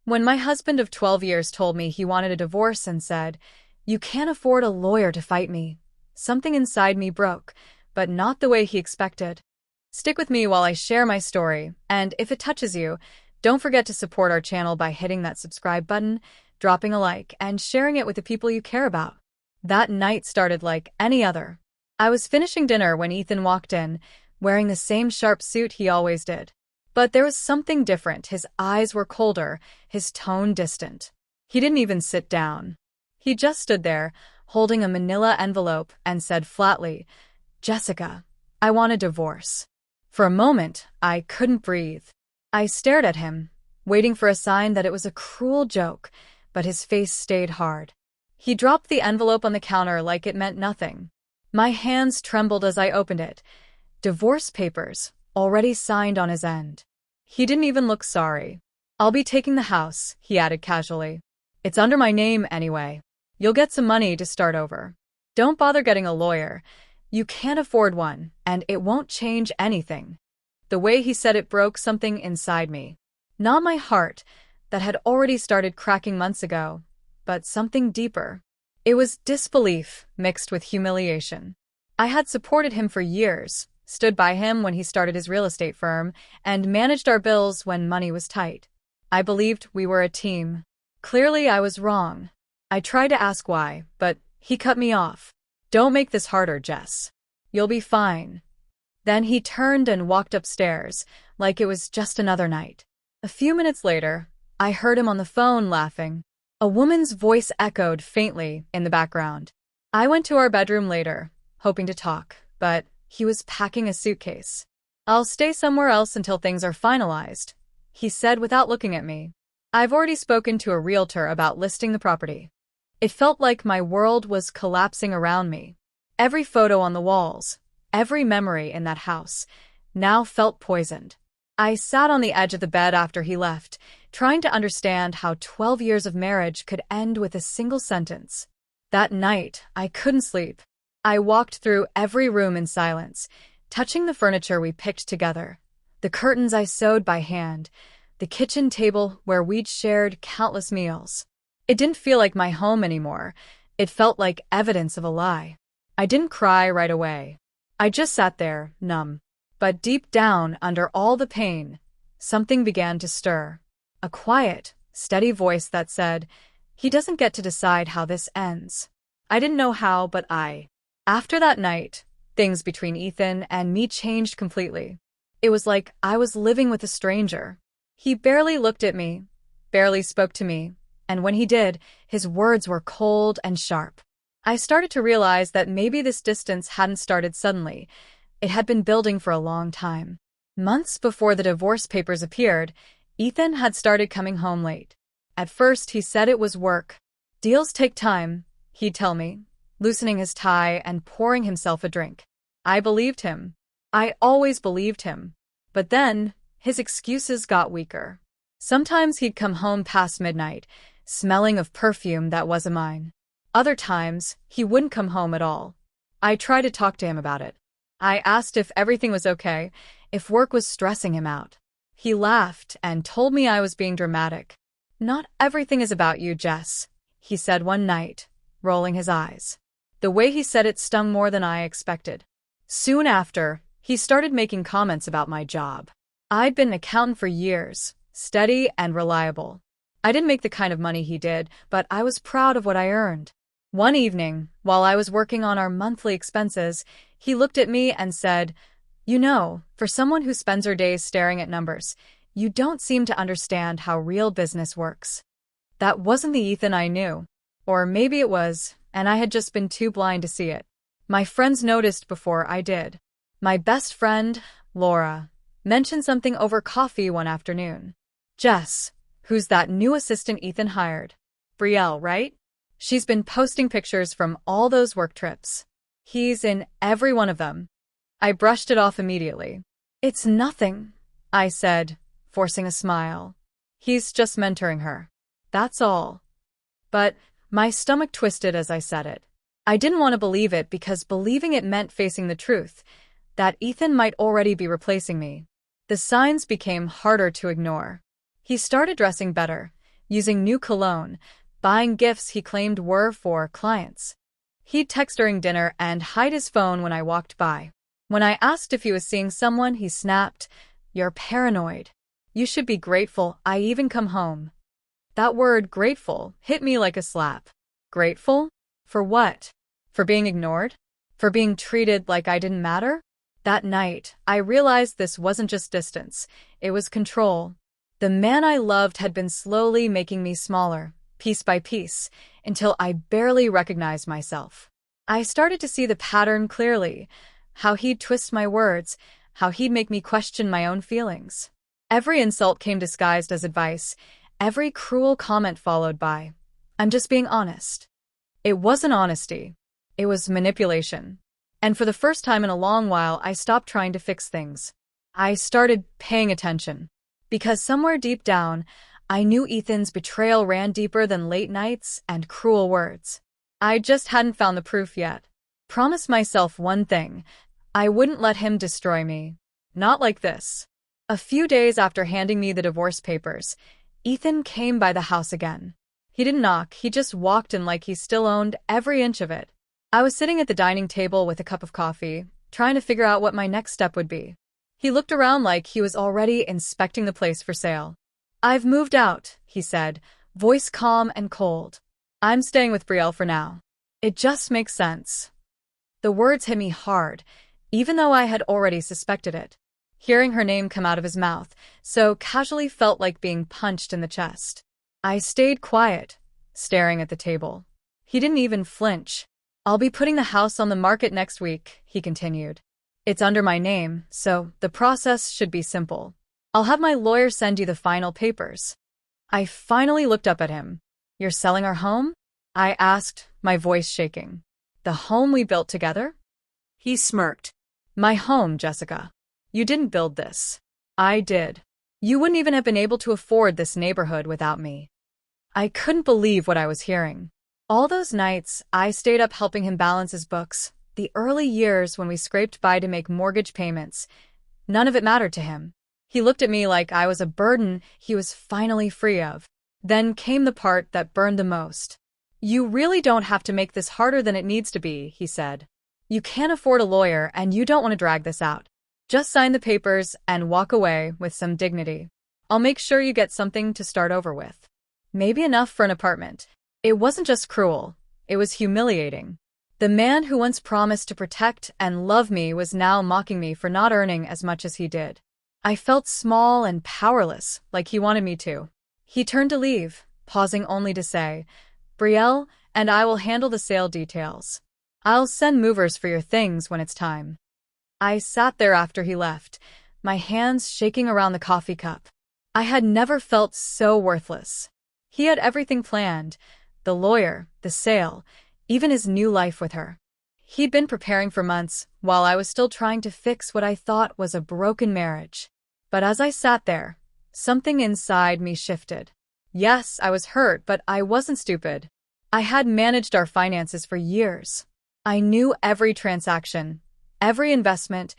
When my husband of 12 years told me he wanted a divorce and said, "You can't afford a lawyer to fight me," something inside me broke, but not the way he expected. Stick with me while I share my story, and if it touches you, don't forget to support our channel by hitting that subscribe button, dropping a like, and sharing it with the people you care about. That night started like any other. I was finishing dinner when Ethan walked in, wearing the same sharp suit he always did. But there was something different. His eyes were colder, his tone distant. He didn't even sit down. He just stood there, holding a manila envelope, and said flatly, "Jessica, I want a divorce." For a moment, I couldn't breathe. I stared at him, waiting for a sign that it was a cruel joke, but his face stayed hard. He dropped the envelope on the counter like it meant nothing. My hands trembled as I opened it. Divorce papers, already signed on his end. He didn't even look sorry. "I'll be taking the house," he added casually. "It's under my name anyway. You'll get some money to start over. Don't bother getting a lawyer. You can't afford one, and it won't change anything." The way he said it broke something inside me. Not my heart, that had already started cracking months ago, but something deeper. It was disbelief mixed with humiliation. I had supported him for years, stood by him when he started his real estate firm, and managed our bills when money was tight. I believed we were a team. Clearly, I was wrong. I tried to ask why, but he cut me off. "Don't make this harder, Jess. You'll be fine." Then he turned and walked upstairs, like it was just another night. A few minutes later, I heard him on the phone laughing. A woman's voice echoed faintly in the background. I went to our bedroom later, hoping to talk, but he was packing a suitcase. "I'll stay somewhere else until things are finalized," he said without looking at me. "I've already spoken to a realtor about listing the property." It felt like my world was collapsing around me. Every photo on the walls, every memory in that house, now felt poisoned. I sat on the edge of the bed after he left, trying to understand how 12 years of marriage could end with a single sentence. That night, I couldn't sleep. I walked through every room in silence, touching the furniture we picked together, the curtains I sewed by hand, the kitchen table where we'd shared countless meals. It didn't feel like my home anymore. It felt like evidence of a lie. I didn't cry right away. I just sat there, numb. But deep down, under all the pain, something began to stir. A quiet, steady voice that said, "He doesn't get to decide how this ends." I didn't know how, but After that night, things between Ethan and me changed completely. It was like I was living with a stranger. He barely looked at me, barely spoke to me, and when he did, his words were cold and sharp. I started to realize that maybe this distance hadn't started suddenly. It had been building for a long time. Months before the divorce papers appeared, Ethan had started coming home late. At first, he said it was work. "Deals take time," he'd tell me, loosening his tie and pouring himself a drink. I believed him. I always believed him. But then, his excuses got weaker. Sometimes he'd come home past midnight, smelling of perfume that wasn't mine. Other times, he wouldn't come home at all. I tried to talk to him about it. I asked if everything was okay, if work was stressing him out. He laughed and told me I was being dramatic. "Not everything is about you, Jess," he said one night, rolling his eyes. The way he said it stung more than I expected. Soon after, he started making comments about my job. I'd been an accountant for years, steady and reliable. I didn't make the kind of money he did, but I was proud of what I earned. One evening, while I was working on our monthly expenses, he looked at me and said, "You know, for someone who spends her days staring at numbers, you don't seem to understand how real business works." That wasn't the Ethan I knew. Or maybe it was, and I had just been too blind to see it. My friends noticed before I did. My best friend, Laura, mentioned something over coffee one afternoon. "Jess, who's that new assistant Ethan hired? Brielle, right? She's been posting pictures from all those work trips. He's in every one of them." I brushed it off immediately. "It's nothing," I said, forcing a smile. "He's just mentoring her. That's all." But my stomach twisted as I said it. I didn't want to believe it because believing it meant facing the truth, that Ethan might already be replacing me. The signs became harder to ignore. He started dressing better, using new cologne, buying gifts he claimed were for clients. He'd text during dinner and hide his phone when I walked by. When I asked if he was seeing someone, he snapped, "You're paranoid. You should be grateful I even come home." That word, grateful, hit me like a slap. Grateful? For what? For being ignored? For being treated like I didn't matter? That night, I realized this wasn't just distance, it was control. The man I loved had been slowly making me smaller, piece by piece, until I barely recognized myself. I started to see the pattern clearly, how he'd twist my words, how he'd make me question my own feelings. Every insult came disguised as advice, every cruel comment followed by, "I'm just being honest." It wasn't honesty. It was manipulation. And for the first time in a long while, I stopped trying to fix things. I started paying attention. Because somewhere deep down, I knew Ethan's betrayal ran deeper than late nights and cruel words. I just hadn't found the proof yet. Promised myself one thing: I wouldn't let him destroy me. Not like this. A few days after handing me the divorce papers, Ethan came by the house again. He didn't knock, he just walked in like he still owned every inch of it. I was sitting at the dining table with a cup of coffee, trying to figure out what my next step would be. He looked around like he was already inspecting the place for sale. "I've moved out," he said, voice calm and cold. "I'm staying with Brielle for now. It just makes sense." The words hit me hard, even though I had already suspected it. Hearing her name come out of his mouth so casually felt like being punched in the chest. I stayed quiet, staring at the table. He didn't even flinch. "I'll be putting the house on the market next week," he continued. "It's under my name, so the process should be simple. I'll have my lawyer send you the final papers." I finally looked up at him. "You're selling our home?" I asked, my voice shaking. "The home we built together?" He smirked. "My home, Jessica. You didn't build this. I did. You wouldn't even have been able to afford this neighborhood without me." I couldn't believe what I was hearing. All those nights, I stayed up helping him balance his books, the early years when we scraped by to make mortgage payments. None of it mattered to him. He looked at me like I was a burden he was finally free of. Then came the part that burned the most. "You really don't have to make this harder than it needs to be," he said. "You can't afford a lawyer and you don't want to drag this out. Just sign the papers and walk away with some dignity. I'll make sure you get something to start over with. Maybe enough for an apartment." It wasn't just cruel, it was humiliating. The man who once promised to protect and love me was now mocking me for not earning as much as he did. I felt small and powerless, like he wanted me to. He turned to leave, pausing only to say, "Brielle and I will handle the sale details. I'll send movers for your things when it's time." I sat there after he left, my hands shaking around the coffee cup. I had never felt so worthless. He had everything planned: the lawyer, the sale, even his new life with her. He'd been preparing for months, while I was still trying to fix what I thought was a broken marriage. But as I sat there, something inside me shifted. Yes, I was hurt, but I wasn't stupid. I had managed our finances for years. I knew every transaction, every investment,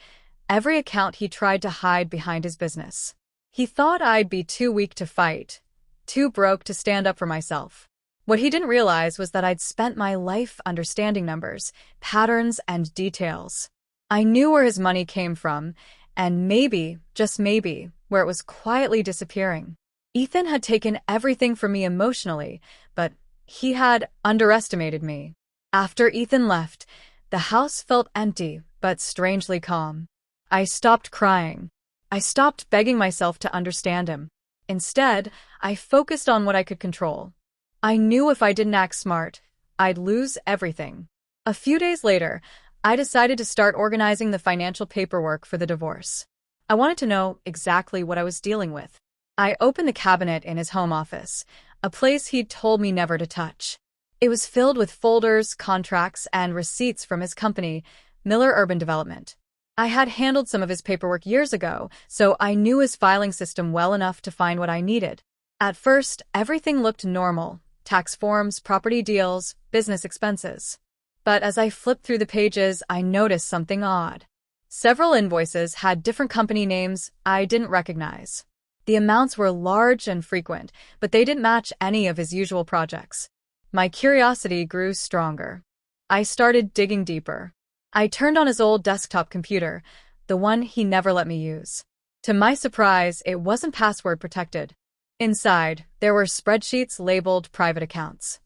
every account he tried to hide behind his business. He thought I'd be too weak to fight, too broke to stand up for myself. What he didn't realize was that I'd spent my life understanding numbers, patterns, and details. I knew where his money came from, and maybe, just maybe, where it was quietly disappearing. Ethan had taken everything from me emotionally, but he had underestimated me. After Ethan left, the house felt empty, but strangely calm. I stopped crying. I stopped begging myself to understand him. Instead, I focused on what I could control. I knew if I didn't act smart, I'd lose everything. A few days later, I decided to start organizing the financial paperwork for the divorce. I wanted to know exactly what I was dealing with. I opened the cabinet in his home office, a place he'd told me never to touch. It was filled with folders, contracts, and receipts from his company, Miller Urban Development. I had handled some of his paperwork years ago, so I knew his filing system well enough to find what I needed. At first, everything looked normal: tax forms, property deals, business expenses. But as I flipped through the pages, I noticed something odd. Several invoices had different company names I didn't recognize. The amounts were large and frequent, but they didn't match any of his usual projects. My curiosity grew stronger. I started digging deeper. I turned on his old desktop computer, the one he never let me use. To my surprise, it wasn't password protected. Inside, there were spreadsheets labeled private accounts.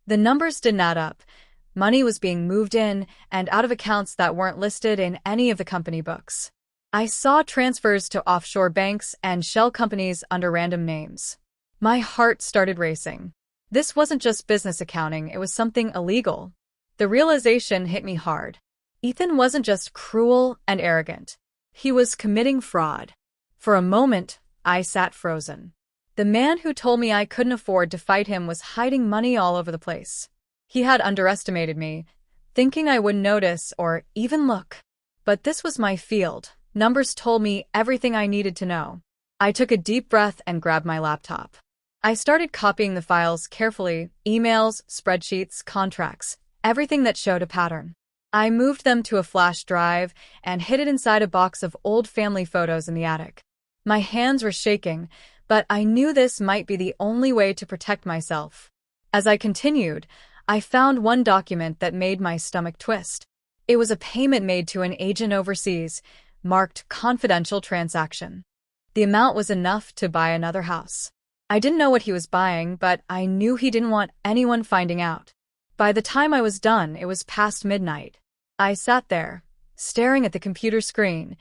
The numbers didn't add up. Money was being moved in and out of accounts that weren't listed in any of the company books. I saw transfers to offshore banks and shell companies under random names. My heart started racing. This wasn't just business accounting, it was something illegal. The realization hit me hard. Ethan wasn't just cruel and arrogant. He was committing fraud. For a moment, I sat frozen. The man who told me I couldn't afford to fight him was hiding money all over the place. He had underestimated me, thinking I wouldn't notice or even look. But this was my field. Numbers told me everything I needed to know. I took a deep breath and grabbed my laptop. I started copying the files carefully, emails, spreadsheets, contracts, everything that showed a pattern. I moved them to a flash drive and hid it inside a box of old family photos in the attic. My hands were shaking, but I knew this might be the only way to protect myself. As I continued, I found one document that made my stomach twist. It was a payment made to an agent overseas, marked confidential transaction. The amount was enough to buy another house. I didn't know what he was buying, but I knew he didn't want anyone finding out. By the time I was done, it was past midnight. I sat there, staring at the computer screen,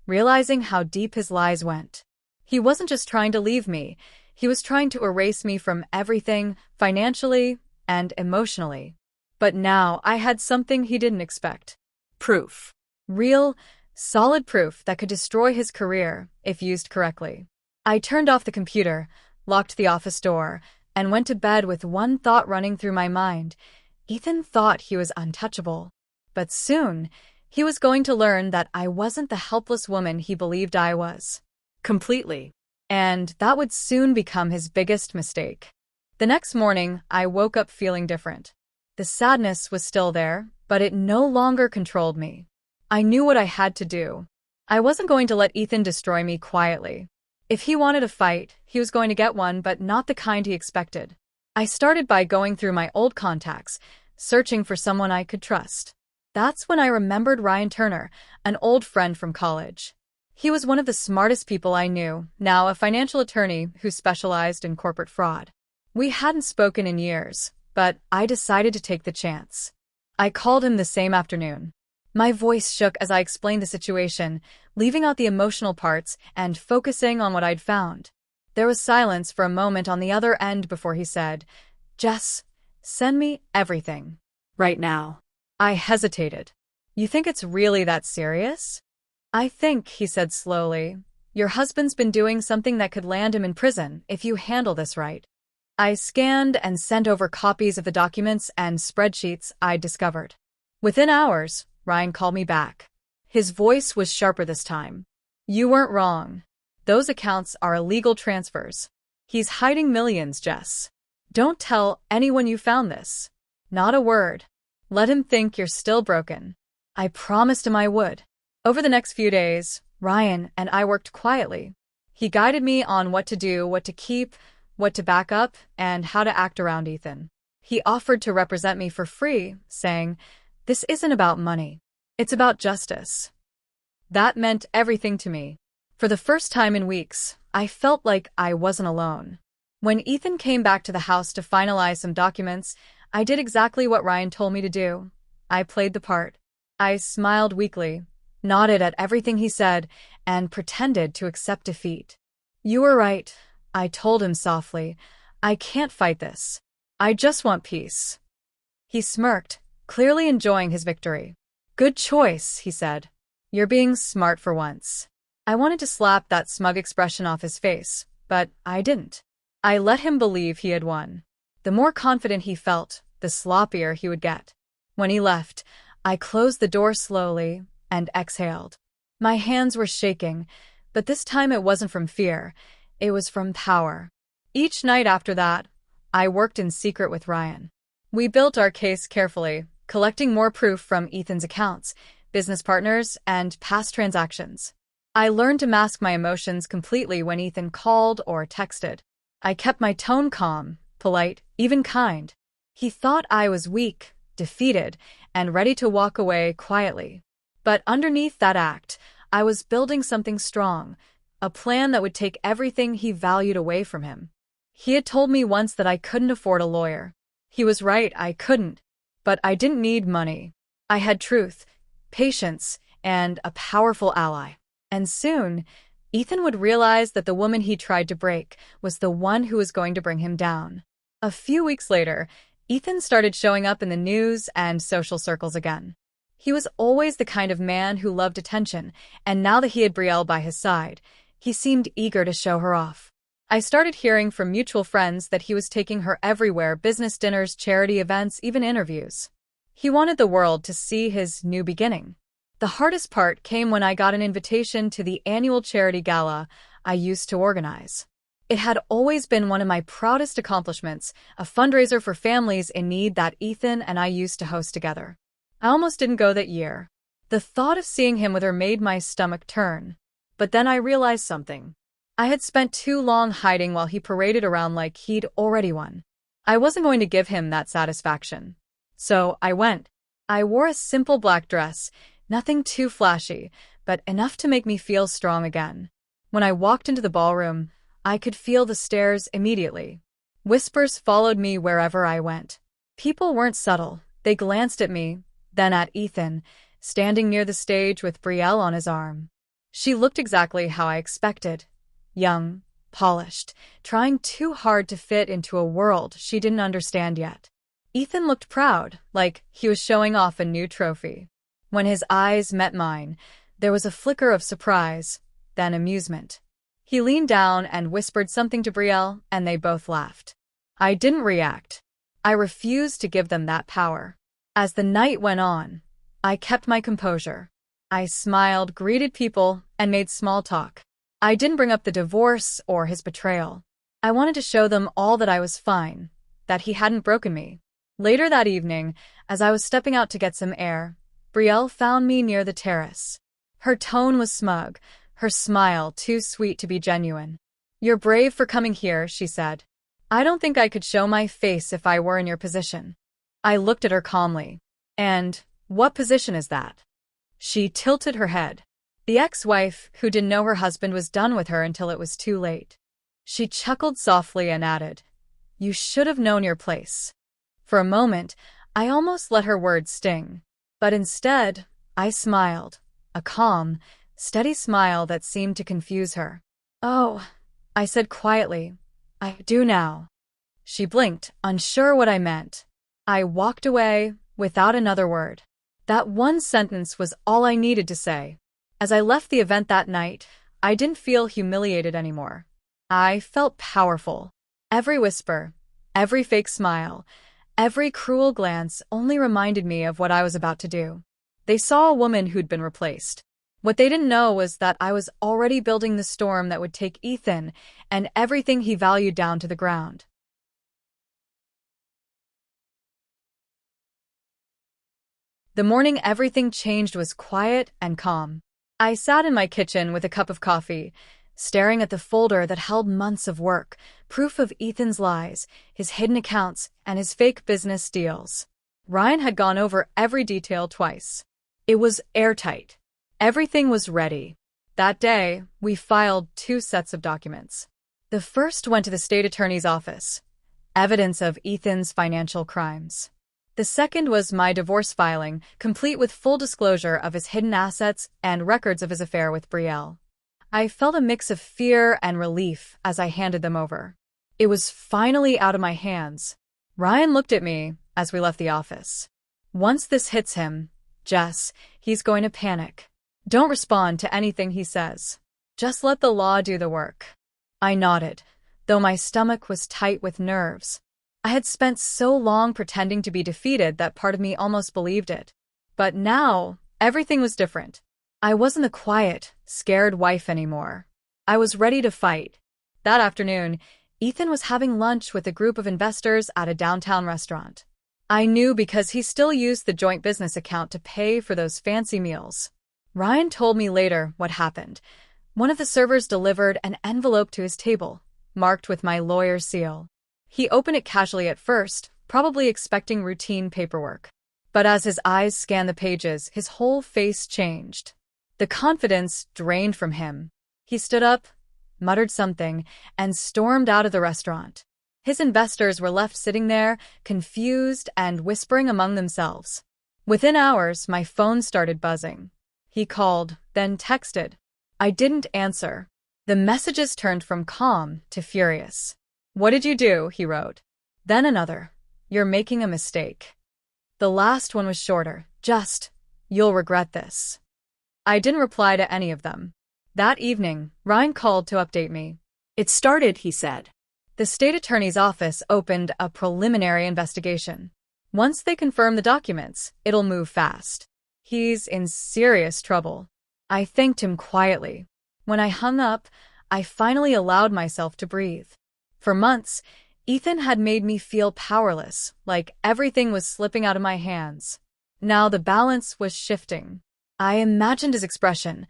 realizing how deep his lies went. He wasn't just trying to leave me, he was trying to erase me from everything, financially and emotionally. But now I had something he didn't expect. Proof. Real, solid proof that could destroy his career if used correctly. I turned off the computer, locked the office door, and went to bed with one thought running through my mind. Ethan thought he was untouchable. But soon, he was going to learn that I wasn't the helpless woman he believed I was. Completely. And that would soon become his biggest mistake. The next morning, I woke up feeling different. The sadness was still there, but it no longer controlled me. I knew what I had to do. I wasn't going to let Ethan destroy me quietly. If he wanted a fight, he was going to get one, but not the kind he expected. I started by going through my old contacts, searching for someone I could trust. That's when I remembered Ryan Turner, an old friend from college. He was one of the smartest people I knew, now a financial attorney who specialized in corporate fraud. We hadn't spoken in years, but I decided to take the chance. I called him the same afternoon. My voice shook as I explained the situation, leaving out the emotional parts and focusing on what I'd found. There was silence for a moment on the other end before he said, "Jess, send me everything. Right now." I hesitated. "You think it's really that serious?" "I think," he said slowly, "your husband's been doing something that could land him in prison if you handle this right." I scanned and sent over copies of the documents and spreadsheets I'd discovered. Within hours, Ryan called me back. His voice was sharper this time. "You weren't wrong. Those accounts are illegal transfers. He's hiding millions, Jess. Don't tell anyone you found this. Not a word. Let him think you're still broken." I promised him I would. Over the next few days, Ryan and I worked quietly. He guided me on what to do, what to keep, what to back up, and how to act around Ethan. He offered to represent me for free, saying, "This isn't about money. It's about justice." That meant everything to me. For the first time in weeks, I felt like I wasn't alone. When Ethan came back to the house to finalize some documents, I did exactly what Ryan told me to do. I played the part. I smiled weakly, nodded at everything he said, and pretended to accept defeat. "You were right," I told him softly. "I can't fight this. I just want peace." He smirked, clearly enjoying his victory. "Good choice," he said. "You're being smart for once." I wanted to slap that smug expression off his face, but I didn't. I let him believe he had won. The more confident he felt, the sloppier he would get. When he left, I closed the door slowly and exhaled. My hands were shaking, but this time it wasn't from fear, it was from power. Each night after that, I worked in secret with Ryan. We built our case carefully, collecting more proof from Ethan's accounts, business partners, and past transactions. I learned to mask my emotions completely when Ethan called or texted. I kept my tone calm, polite, even kind. He thought I was weak, defeated, and ready to walk away quietly. But underneath that act, I was building something strong, a plan that would take everything he valued away from him. He had told me once that I couldn't afford a lawyer. He was right, I couldn't. But I didn't need money. I had truth, patience, and a powerful ally. And soon, Ethan would realize that the woman he tried to break was the one who was going to bring him down. A few weeks later, Ethan started showing up in the news and social circles again. He was always the kind of man who loved attention, and now that he had Brielle by his side, he seemed eager to show her off. I started hearing from mutual friends that he was taking her everywhere: business dinners, charity events, even interviews. He wanted the world to see his new beginning. The hardest part came when I got an invitation to the annual charity gala I used to organize. It had always been one of my proudest accomplishments, a fundraiser for families in need that Ethan and I used to host together. I almost didn't go that year. The thought of seeing him with her made my stomach turn. But then I realized something. I had spent too long hiding while he paraded around like he'd already won. I wasn't going to give him that satisfaction. So I went. I wore a simple black dress, nothing too flashy, but enough to make me feel strong again. When I walked into the ballroom, I could feel the stares immediately. Whispers followed me wherever I went. People weren't subtle. They glanced at me, then at Ethan, standing near the stage with Brielle on his arm. She looked exactly how I expected. Young, polished, trying too hard to fit into a world she didn't understand yet. Ethan looked proud, like he was showing off a new trophy. When his eyes met mine, there was a flicker of surprise, then amusement. He leaned down and whispered something to Brielle, and they both laughed. I didn't react. I refused to give them that power. As the night went on, I kept my composure. I smiled, greeted people, and made small talk. I didn't bring up the divorce or his betrayal. I wanted to show them all that I was fine, that he hadn't broken me. Later that evening, as I was stepping out to get some air, Brielle found me near the terrace. Her tone was smug, her smile too sweet to be genuine. "You're brave for coming here," she said. "I don't think I could show my face if I were in your position." I looked at her calmly. "And what position is that?" She tilted her head. The ex-wife, who didn't know her husband was done with her until it was too late. She chuckled softly and added, "You should have known your place." For a moment, I almost let her words sting. But instead, I smiled, a calm, steady smile that seemed to confuse her. "Oh," I said quietly, "I do now." She blinked, unsure what I meant. I walked away, without another word. That one sentence was all I needed to say. As I left the event that night, I didn't feel humiliated anymore. I felt powerful. Every whisper, every fake smile, every cruel glance only reminded me of what I was about to do. They saw a woman who'd been replaced. What they didn't know was that I was already building the storm that would take Ethan and everything he valued down to the ground. The morning everything changed was quiet and calm. I sat in my kitchen with a cup of coffee, staring at the folder that held months of work, proof of Ethan's lies, his hidden accounts, and his fake business deals. Ryan had gone over every detail twice. It was airtight. Everything was ready. That day, we filed 2 sets of documents. The first went to the state attorney's office, evidence of Ethan's financial crimes. The second was my divorce filing, complete with full disclosure of his hidden assets and records of his affair with Brielle. I felt a mix of fear and relief as I handed them over. It was finally out of my hands. Ryan looked at me as we left the office. "Once this hits him, Jess, he's going to panic. Don't respond to anything he says. Just let the law do the work." I nodded, though my stomach was tight with nerves. I had spent so long pretending to be defeated that part of me almost believed it. But now, everything was different. I wasn't the quiet, scared wife anymore. I was ready to fight. That afternoon, Ethan was having lunch with a group of investors at a downtown restaurant. I knew because he still used the joint business account to pay for those fancy meals. Ryan told me later what happened. One of the servers delivered an envelope to his table, marked with my lawyer's seal. He opened it casually at first, probably expecting routine paperwork. But as his eyes scanned the pages, his whole face changed. The confidence drained from him. He stood up, muttered something, and stormed out of the restaurant. His investors were left sitting there, confused and whispering among themselves. Within hours, my phone started buzzing. He called, then texted. I didn't answer. The messages turned from calm to furious. "What did you do?" he wrote. Then another. "You're making a mistake." The last one was shorter. Just, "You'll regret this." I didn't reply to any of them. That evening, Ryan called to update me. "It started," he said. The state attorney's office opened a preliminary investigation. Once they confirm the documents, it'll move fast. He's in serious trouble. I thanked him quietly. When I hung up, I finally allowed myself to breathe. For months, Ethan had made me feel powerless, like everything was slipping out of my hands. Now the balance was shifting. I imagined his expression.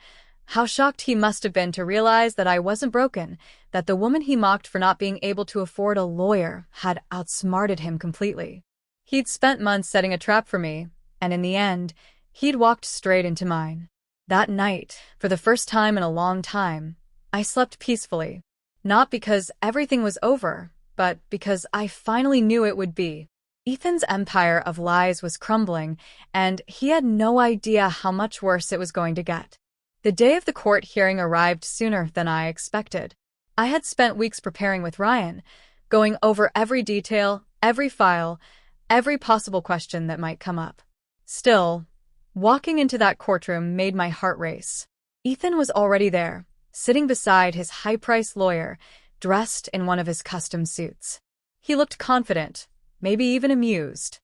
How shocked he must have been to realize that I wasn't broken, that the woman he mocked for not being able to afford a lawyer had outsmarted him completely. He'd spent months setting a trap for me, and in the end, he'd walked straight into mine. That night, for the first time in a long time, I slept peacefully. Not because everything was over, but because I finally knew it would be. Ethan's empire of lies was crumbling, and he had no idea how much worse it was going to get. The day of the court hearing arrived sooner than I expected. I had spent weeks preparing with Ryan, going over every detail, every file, every possible question that might come up. Still, walking into that courtroom made my heart race. Ethan was already there, sitting beside his high-priced lawyer, dressed in one of his custom suits. He looked confident, maybe even amused.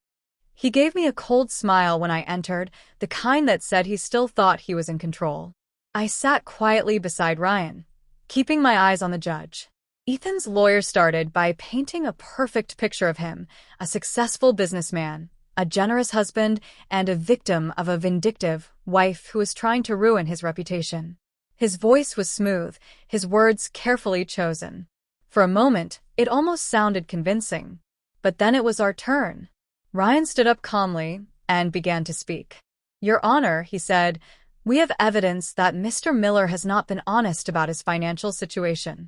He gave me a cold smile when I entered, the kind that said he still thought he was in control. I sat quietly beside Ryan, keeping my eyes on the judge. Ethan's lawyer started by painting a perfect picture of him, a successful businessman, a generous husband, and a victim of a vindictive wife who was trying to ruin his reputation. His voice was smooth, his words carefully chosen. For a moment, it almost sounded convincing. But then it was our turn. Ryan stood up calmly and began to speak. "Your Honor," he said, "we have evidence that Mr. Miller has not been honest about his financial situation."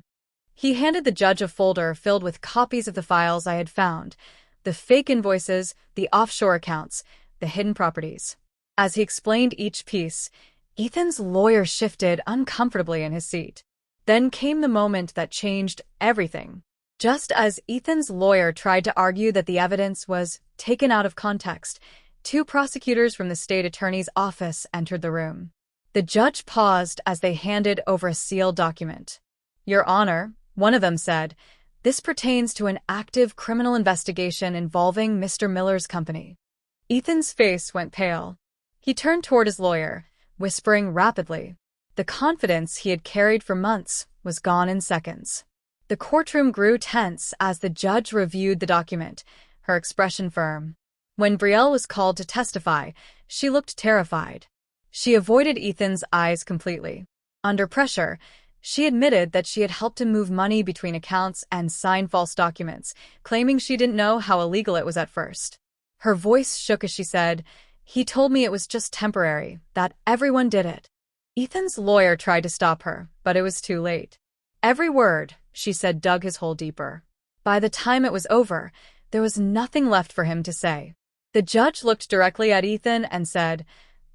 He handed the judge a folder filled with copies of the files I had found, the fake invoices, the offshore accounts, the hidden properties. As he explained each piece, Ethan's lawyer shifted uncomfortably in his seat. Then came the moment that changed everything. Just as Ethan's lawyer tried to argue that the evidence was taken out of context, two prosecutors from the state attorney's office entered the room. The judge paused as they handed over a sealed document. "Your Honor," one of them said, "this pertains to an active criminal investigation involving Mr. Miller's company." Ethan's face went pale. He turned toward his lawyer, whispering rapidly. The confidence he had carried for months was gone in seconds. The courtroom grew tense as the judge reviewed the document, her expression firm. When Brielle was called to testify, she looked terrified. She avoided Ethan's eyes completely. Under pressure, she admitted that she had helped him move money between accounts and sign false documents, claiming she didn't know how illegal it was at first. Her voice shook as she said, "He told me it was just temporary, that everyone did it." Ethan's lawyer tried to stop her, but it was too late. Every word, she said, dug his hole deeper. By the time it was over, there was nothing left for him to say. The judge looked directly at Ethan and said,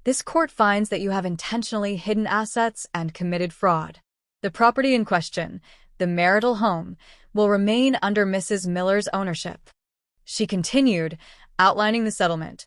"This court finds that you have intentionally hidden assets and committed fraud. The property in question, the marital home, will remain under Mrs. Miller's ownership." She continued, outlining the settlement.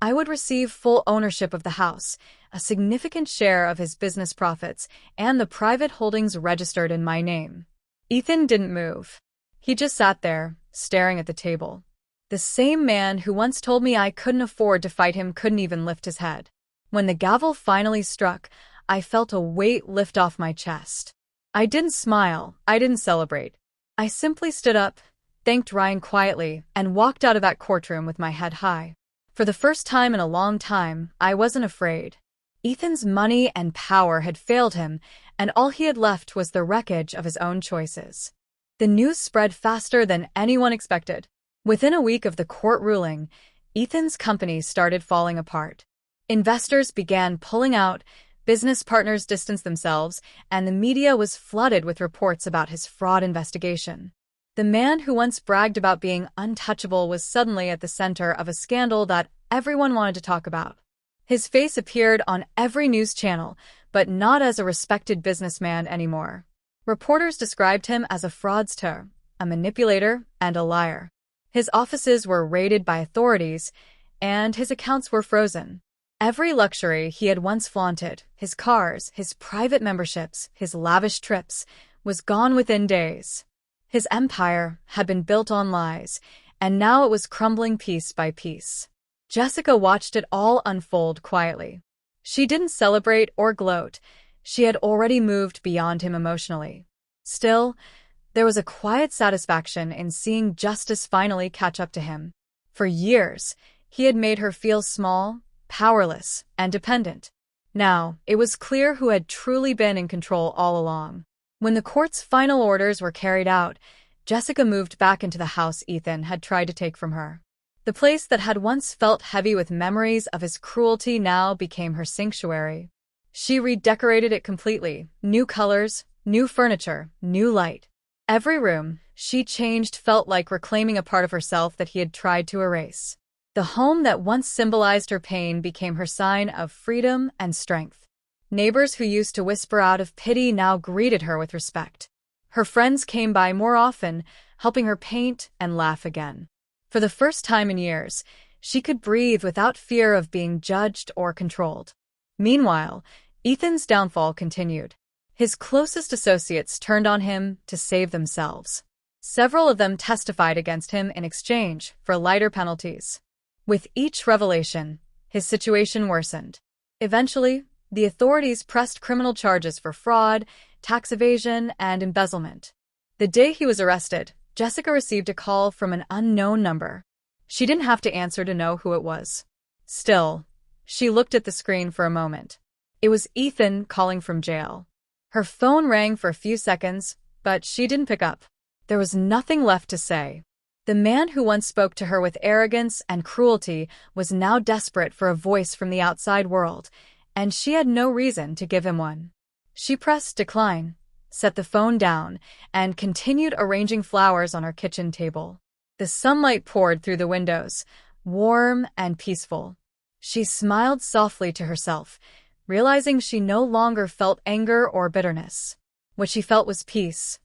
"I would receive full ownership of the house, a significant share of his business profits, and the private holdings registered in my name." Ethan didn't move. He just sat there, staring at the table. The same man who once told me I couldn't afford to fight him couldn't even lift his head. When the gavel finally struck, I felt a weight lift off my chest. I didn't smile, I didn't celebrate. I simply stood up, thanked Ryan quietly, and walked out of that courtroom with my head high. For the first time in a long time, I wasn't afraid. Ethan's money and power had failed him, and all he had left was the wreckage of his own choices. The news spread faster than anyone expected. Within a week of the court ruling, Ethan's company started falling apart. Investors began pulling out, business partners distanced themselves, and the media was flooded with reports about his fraud investigation. The man who once bragged about being untouchable was suddenly at the center of a scandal that everyone wanted to talk about. His face appeared on every news channel, but not as a respected businessman anymore. Reporters described him as a fraudster, a manipulator, and a liar. His offices were raided by authorities, and his accounts were frozen. Every luxury he had once flaunted, his cars, his private memberships, his lavish trips, was gone within days. His empire had been built on lies, and now it was crumbling piece by piece. Jessica watched it all unfold quietly. She didn't celebrate or gloat. She had already moved beyond him emotionally. Still, there was a quiet satisfaction in seeing justice finally catch up to him. For years, he had made her feel small, powerless, and dependent. Now, it was clear who had truly been in control all along. When the court's final orders were carried out, Jessica moved back into the house Ethan had tried to take from her. The place that had once felt heavy with memories of his cruelty now became her sanctuary. She redecorated it completely, new colors, new furniture, new light. Every room she changed felt like reclaiming a part of herself that he had tried to erase. The home that once symbolized her pain became her sign of freedom and strength. Neighbors who used to whisper out of pity now greeted her with respect. Her friends came by more often, helping her paint and laugh again. For the first time in years, she could breathe without fear of being judged or controlled. Meanwhile, Ethan's downfall continued. His closest associates turned on him to save themselves. Several of them testified against him in exchange for lighter penalties. With each revelation, his situation worsened. Eventually, the authorities pressed criminal charges for fraud, tax evasion, and embezzlement. The day he was arrested, Jessica received a call from an unknown number. She didn't have to answer to know who it was. Still, she looked at the screen for a moment. It was Ethan calling from jail. Her phone rang for a few seconds, but she didn't pick up. There was nothing left to say. The man who once spoke to her with arrogance and cruelty was now desperate for a voice from the outside world, and she had no reason to give him one. She pressed decline, set the phone down, and continued arranging flowers on her kitchen table. The sunlight poured through the windows, warm and peaceful. She smiled softly to herself, realizing she no longer felt anger or bitterness. What she felt was peace.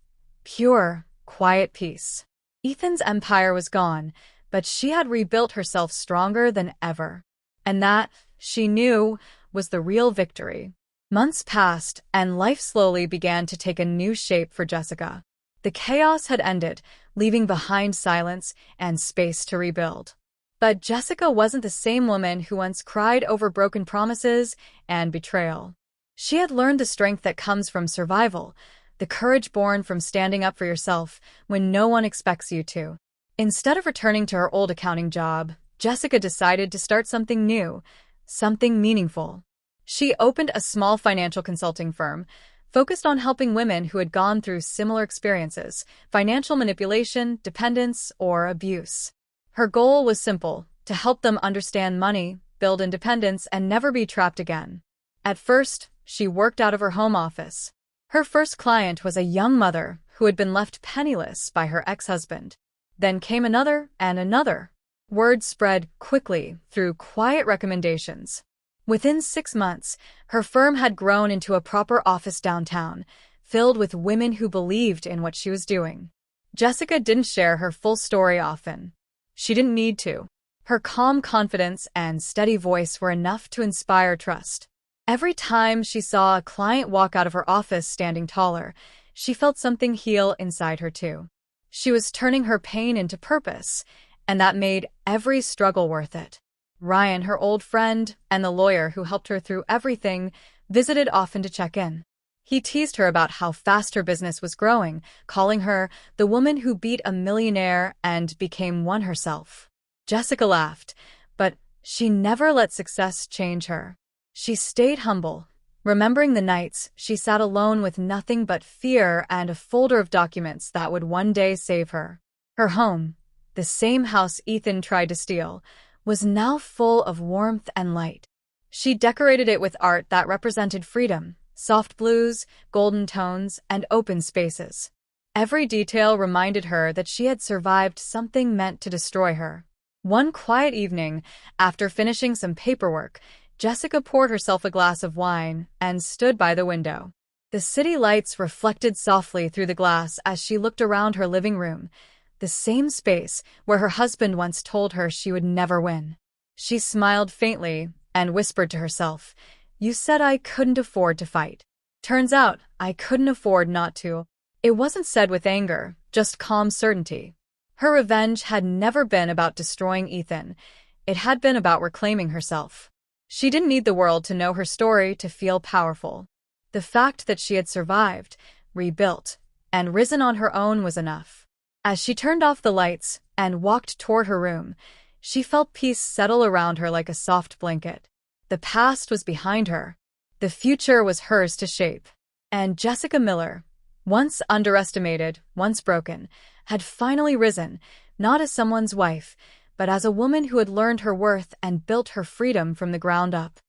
Pure, quiet peace. Ethan's empire was gone, but she had rebuilt herself stronger than ever. And that, she knew, was the real victory. Months passed, and life slowly began to take a new shape for Jessica. The chaos had ended, leaving behind silence and space to rebuild. But Jessica wasn't the same woman who once cried over broken promises and betrayal. She had learned the strength that comes from survival, the courage born from standing up for yourself when no one expects you to. Instead of returning to her old accounting job, Jessica decided to start something new, something meaningful. She opened a small financial consulting firm, focused on helping women who had gone through similar experiences, financial manipulation, dependence, or abuse. Her goal was simple: to help them understand money, build independence, and never be trapped again. At first, she worked out of her home office. Her first client was a young mother who had been left penniless by her ex-husband. Then came another and another. Word spread quickly through quiet recommendations. Within 6 months, her firm had grown into a proper office downtown, filled with women who believed in what she was doing. Jessica didn't share her full story often. She didn't need to. Her calm confidence and steady voice were enough to inspire trust. Every time she saw a client walk out of her office standing taller, she felt something heal inside her too. She was turning her pain into purpose, and that made every struggle worth it. Ryan, her old friend, and the lawyer who helped her through everything, visited often to check in. He teased her about how fast her business was growing, calling her the woman who beat a millionaire and became one herself. Jessica laughed, but she never let success change her. She stayed humble, Remembering the nights, she sat alone with nothing but fear and a folder of documents that would one day save her. Her home, the same house Ethan tried to steal, was now full of warmth and light. She decorated it with art that represented freedom, soft blues, golden tones, and open spaces. Every detail reminded her that she had survived something meant to destroy her. One quiet evening, after finishing some paperwork, Jessica poured herself a glass of wine and stood by the window. The city lights reflected softly through the glass as she looked around her living room, the same space where her husband once told her she would never win. She smiled faintly and whispered to herself, "You said I couldn't afford to fight. Turns out I couldn't afford not to." It wasn't said with anger, just calm certainty. Her revenge had never been about destroying Ethan. It had been about reclaiming herself. She didn't need the world to know her story to feel powerful. The fact that she had survived, rebuilt, and risen on her own was enough. As she turned off the lights and walked toward her room, she felt peace settle around her like a soft blanket. The past was behind her. The future was hers to shape. And Jessica Miller, once underestimated, once broken, had finally risen, not as someone's wife, but as a woman who had learned her worth and built her freedom from the ground up.